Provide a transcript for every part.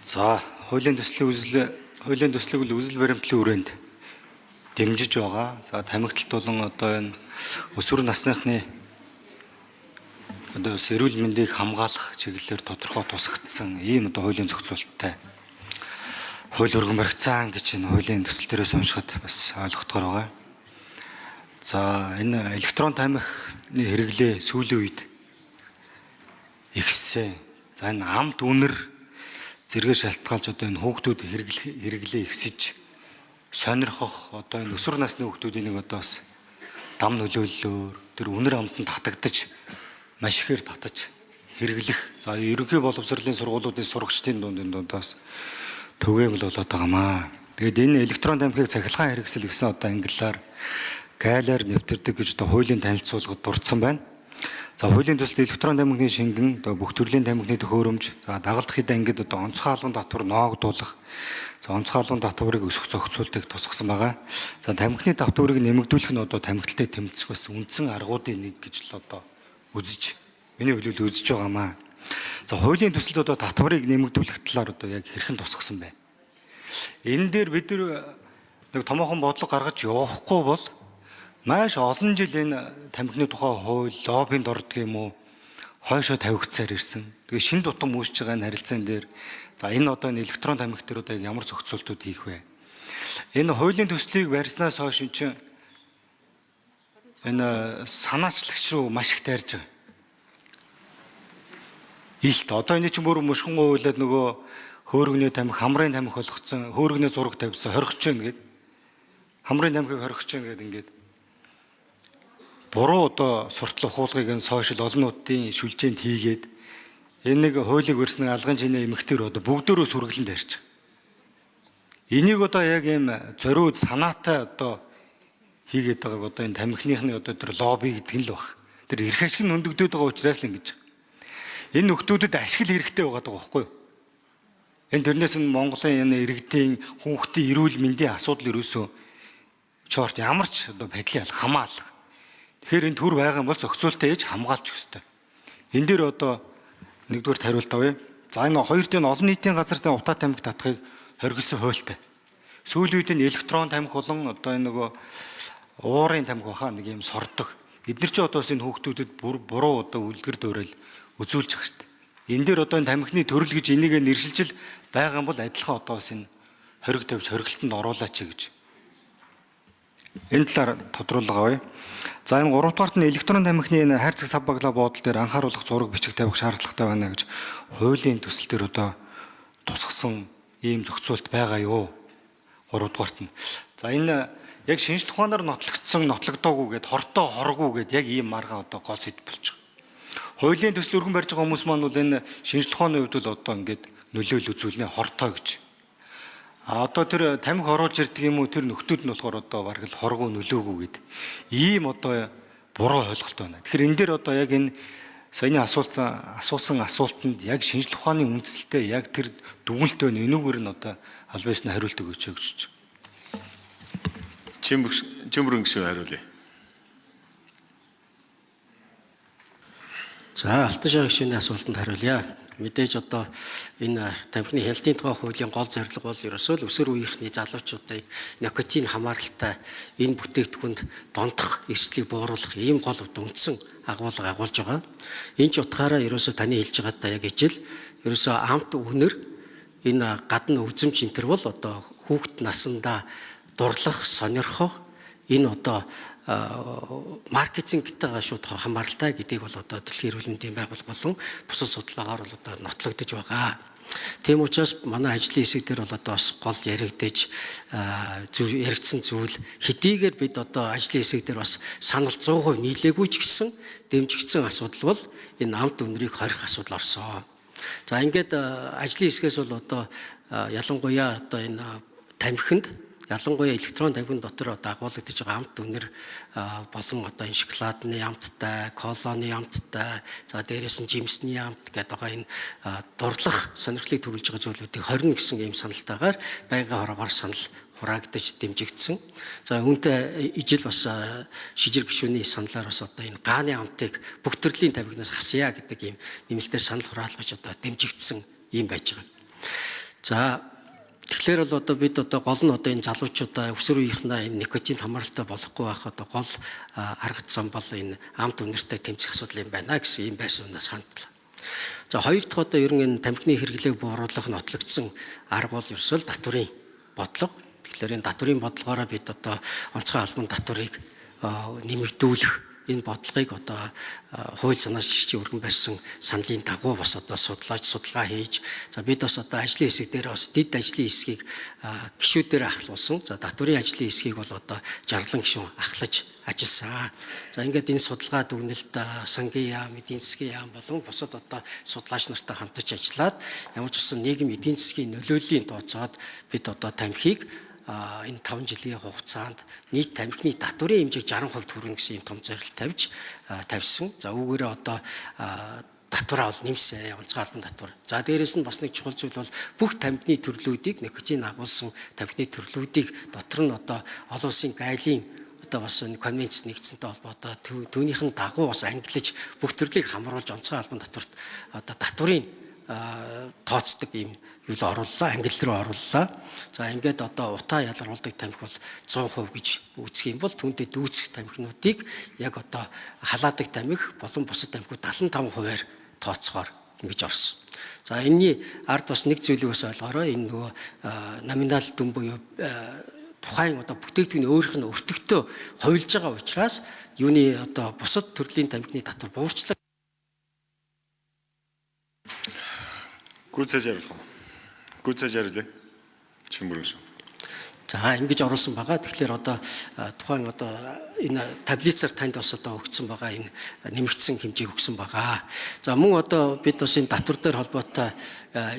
За, хуулийн төслийг үзэл баримтлалын хүрээнд дэмжиж байгаа. За, тамхиталт болон одоо энэ өсвөр насныхны одоо эрүүл мэндийг хамгаалах чиглэлээр тодорхой тусгагдсан ийм одоо хуулийн зохицуулттай хууль өргөн баригдсан гэж энэ хуулийн төсөл дээрээс уншихад бас ойлгохдоор байгаа. За, энэ электрон тамхины хэрэглээ сүүлийн үед ихссэн. За, энэ амт үнэр зэрэг шалтгаалж одоо энэ хүүхдүүд хэрэглээ ихсэж сонирхох одоо энэ өсвөр насны хүүхдүүдийн нэг одоо бас дам нөлөөллөөр тэр үнэр амтанд татагдаж маш ихээр татаж хэрэглэх. За, ерөнхий боловсролын сургуулиудын сурагчдын дундаас түгээмэл болоод байгаамаа. Тэгээд энэ электрон тамхиг цахилгаан хэрэгсэл гэсэн одоо англиар гайлаар нэвтэрдэг гэж одоо хуулийн танилцуулгад дурдсан байна. За, хуулийн төсөлд электрон тамхины шингэн, одоо бүх төрлийн тамхины төхөөрөмж, за дагалдах хэд ангид одоо онцгой албан татвар ноогдуулах, за онцгой албан татварыг өсгөх зохицуултыг тусгасан байгаа. За, тамхины татварыг нэмэгдүүлэх нь одоо тамхитай тэмцэх бас үндсэн аргуудын нэг гэж л одоо үзэж, миний хувьд үзэж байгаамаа. За, хуулийн төсөлд одоо татварыг нэмэгдүүлэх талаар одоо яг хэрхэн тусгасан бэ? Энэ дээр бид нэг томоохон бодлого гаргаж явахгүй бол маш олон жил энэ тамхины тухай хууль лоббинд ордог юм уу? Хойшоо тавигдсаар ирсэн. Тэгээ шин тутам үүсэж байгаа энэ харилцаан дээр за энэ одоо энэ электрон тамхи дээр одоо ямар зохицуултууд хийх вэ? Энэ хуулийн төслийг барьснаас хойш энэ санаачлагч руу маш их дайрж байгаа. Илт одоо энэ чинь бүр мушгин хуулиад нөгөө хөөргөний тамхи, хамрын тамхи болгоцсон, хөөргөний зураг тавьсан, хоригч гэнэ гээд хамрын тамхиг хоригч гэнэ гээд ингээд буруу одоо суртал ухуулгыг нь сошиал олон нийтийн шүлжээнд хийгээд энэ нэг хуулийг өрснө алган чинээ эмэгтэйр одоо бүгдөө сүргэлэн дайрч байгаа. Энийг одоо яг ийм зориуд санаатай одоо хийгээд байгааг одоо энэ тамхиныхны одоо тэр лобби гэдэг нь л баг. Тэр эрх ашиг нь өндөгдөд байгаа учраас л ингэж. Энэ нөхдүүдэд ашиг хэрэгтэй байгаа байхгүй юу? Энэ тэрнээс нь Монголын энэ иргэдийн хүүхдийн эрүүл мэндийн асуудал ерөөсөө чорт ямар ч одоо байдлын хамгаалах. Тэгэхээр энэ төр байгаа юм бол зохицуултаа ээж хамгаалж өгөх ёстой. Энэ дээр одоо нэгдүгээр хариулт авъя. За, энэ хоёрт нь олон нийтийн газартаа утаа тамхи татахыг хоригдсан хуультай. Сүүлийн үед энэ электрон тамхи болон одоо энэ нөгөө уурын тамхи баха нэг юм сордог. Эдгээр чинь одоо энэ хүүхдүүдэд буруу одоо үлгэр дуурал үзүүлж байгаа шүү дээ. Энэ дээр одоо энэ тамхины төрөл гэж энийг нэршилжил байгаа юм бол адилхан одоо бас энэ хориг тавьж хоригдлтанд оруулаач гэж. Энэ талаар тодруулга авъя. За, энэ 3 дугаарт нь электрон тамхины энэ хайрцаг сав баглаа буудал дээр анхааруулах зураг бичиг тавих шаардлагатай байна гэж хуулийн төсөл дээр одоо тусгасан ийм зохицуулт байгаа юу? 3 дугаарт нь. За, энэ яг шинжлэх ухаанаар нотлогдоогүй гэд хортой хоргүй гэд яг ийм маргаа одоо гол сэдв болж байгаа. Хуулийн төсөл өргөн барьж байгаа хүмүүс маань бол энэ шинжлэх ухааны хувьд бол одоо ингээд нөлөөлөл үзүүлнэ хортой гэж. Одоо тэр тамхи оруулж ирдэг юм уу тэр нөхдүүд нь болохоор одоо бараг л хоргоо нөлөөгөө гэд ийм одоо буруу ойлголт байна. Тэгэхээр энэ дээр одоо яг энэ саяны асуусан асуултанд яг шинжлэх ухааны үндсэлтэй яг тэр дүгнэлт байна. Энүүгээр нь одоо аль биесний хариулт өгөөч гэж. Чимбэрэн гişүн хариулъя. За, Алтан шаа гишүүний асуултанд хариулъя. Мэдээж одоо энэ тамхины хяналтын тухай хуулийн гол зорилго бол ерөөсөө л өсвөр үеийнхний залуучуудыг никотин хамааралтай энэ бүтээгдэхүүнд дондох эрсдлийг бууруулах ийм гол үндсэн агуулга агуулж байгаа. Энэ ч утгаараа ерөөсөө таны хэлж байгаатай яг ижил ерөөсөө амт үнэр энэ гадна үзэмж энэ төр бол одоо хүүхэд насандаа дурлах, сонирхох энэ одоо маркетингтэйгээ шууд хамааралтай гэдгийг бол одоо Дэлхийн эрүүл мэндийн байгууллага болон бусад судалгаагаар бол одоо нотлогдож байгаа. Тийм учраас манай ажлын хэсэг дээр бол одоо бас гол яригдж яригдсан зүйл хэдийгээр бид одоо ажлын хэсэг дээр бас санал 100% нийлээгүй ч гэсэн дэмжигдсэн асуудал бол энэ амт үнэрийг хорих асуудал орсон. За, ингээд ажлын хэсгээс бол одоо ялангуяа одоо энэ тамхинд ялангуяа электрон тамхин дотор дагуулгадж байгаа амт үнэр болон одоо энэ шоколадны амттай, колоны амттай, за дээрээс нь жимсний амт гэдэг байгаа энэ дурлах сонирхлыг төрүүлж байгаа зүйлүүдийг 20 гэсэн ийм саналтайгаар байнгын хорогоор санал хураагдаж дэмжигдсэн. За, үүнтэй ижил бас шижир гишүүний саналаар бас одоо энэ гааны амтыг бүх төрлийн тамхинаас хасъя гэдэг ийм нэмэлтээр санал хураалгаж одоо дэмжигдсэн ийм байж байгаа. За тэгэхээр бол одоо бид одоо гол нь одоо энэ залуучуудаа өсвөр үеийнхнээ энэ никотин хамааралтай болохгүй байх одоо гол арга зам бол энэ амт үнэртэй тэмцэх асуудал юм байна гэсэн ийм байр сууриас хандлаа. За хоёр дахь одоо ер нь энэ тамхины хэрэглээг бууруулах нотлогдсон арга бол ерөөсөө татварын бодлого. Тэгэхээр энэ татварын бодлогоороо бид одоо онцгой албан татварыг нэмэгдүүлэх энэ бодлогыг одоо хууль санаа жишгчийн өргөн барьсан саналын дагуу бас одоо судалгаа хийж за бид бас одоо ажлын хэсэг дээр бас дэд ажлын хэсгийг гишүүдээр ахлуулсан. За татварын ажлын хэсгийг бол одоо 60 гишүүн ахлаж ажилласан. За ингээд энэ судалгаа дүгнэлт сангийн яам, эдийн засгийн яам болон бусад одоо судлаач нартай хамтарч ажиллаад ямар ч үсэн нийгэм эдийн засгийн нөлөөллийн тооцоод бид одоо тамхиг энэ 5 жилийн хугацаанд нийт тамхины татварын хэмжээг 60% хүргэх гэсэн юм том зорилт тавьсан. За үүгээрээ одоо татвараа бол нэмсэн, онцгой албан татвар. За дээрэс нь бас нэг чухал зүйл бол бүх тамхины төрлүүдийг никотин агуулсан тамхины төрлүүдийг дотор нь одоо олон улсын гайлийн одоо бас конвенц нэгдсэнтэй холбоотой түүнийхэн дагуу бас ангилж бүх төрлийг хамруулж онцгой албан татварт одоо татварын тооцдог юм юу орууллаа, ангил руу орууллаа. За ингээд одоо утаа ялгаруулдаг тамхи бол 100% гэж үүсэх юм бол түүнтэй дүүцэх тамхинуудыг яг одоо халаадаг тамхи болон бусад тамхиуд 75%-аар тооцохоор ингэж орсон. За энэний ард бас нэг зүйлийг бас ойлгоорой. Энэ нөгөө номинал дүн буюу тухайн одоо бүтээгдэхүүн өөрийнх нь өртөгтөө хувилж байгаа учраас юуны одоо бусад төрлийн тамхины татвар буурчлаа. Гүйцэж яриулъя. Чимбэрэн шүү. За ингэж оруулсан байгаа. Тэгэхээр одоо тухайн одоо энэ таблицаар танд бас одоо өгсөн байгаа энэ нэмэгдсэн хэмжээг өгсөн байгаа. За мөн одоо бид бас энэ татвар дээр холбоотой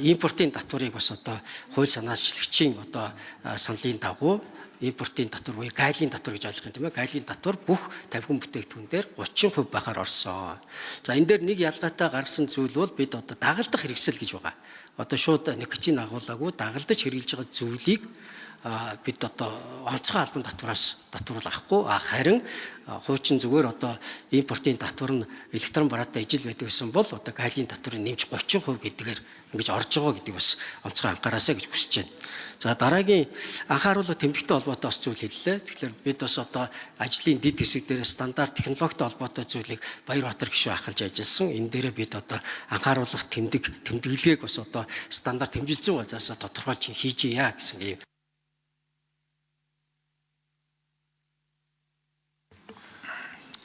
импортын татварыг бас одоо хууль санаачлагчийн одоо саналын дагуу импортын татвар буюу гайлийн татвар гэж ойлгох юм тийм ээ. Гайлийн татвар бүх тамхин бүтээгдэхүүн дээр 30% байхаар орсон. За энэ дээр нэг ялгаатай гаргасан зүйл бол бид одоо дагалдах хэрэгсэл гэж байгаа. Одоо шууд никотин агуулаагүй дагалдаж хэрэгжилж байгаа зүйлийг бид одоо онцгой албан татвараас татвар авахгүй харин хуучин зүгээр одоо импортын татвар нь электрон бараатай ижил байдаг гэсэн бол одоо гайлийн татварыг нэмж 30% гэдгээр ингэж орж байгаа гэдэг бас онцгой анхаараасаа гэж хүсэж байна. За дараагийн анхааруулга тэмдэгтэй холбоотой бас зүйл хэллээ. Тэгэхээр бид бас одоо ажлын дэд хэсэг дээр стандарт технологитой холбоотой зүйлийг Баярбаатар гишүүн ахалж ажилласан. Энэ дээрээ бид одоо анхааруулга тэмдэглэгийг бас одоо стандарт хэмжилзэн газраас тодорхойлж хийж яа гэсэн юм.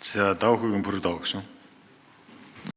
За давхыгийн бүрд авах шүү.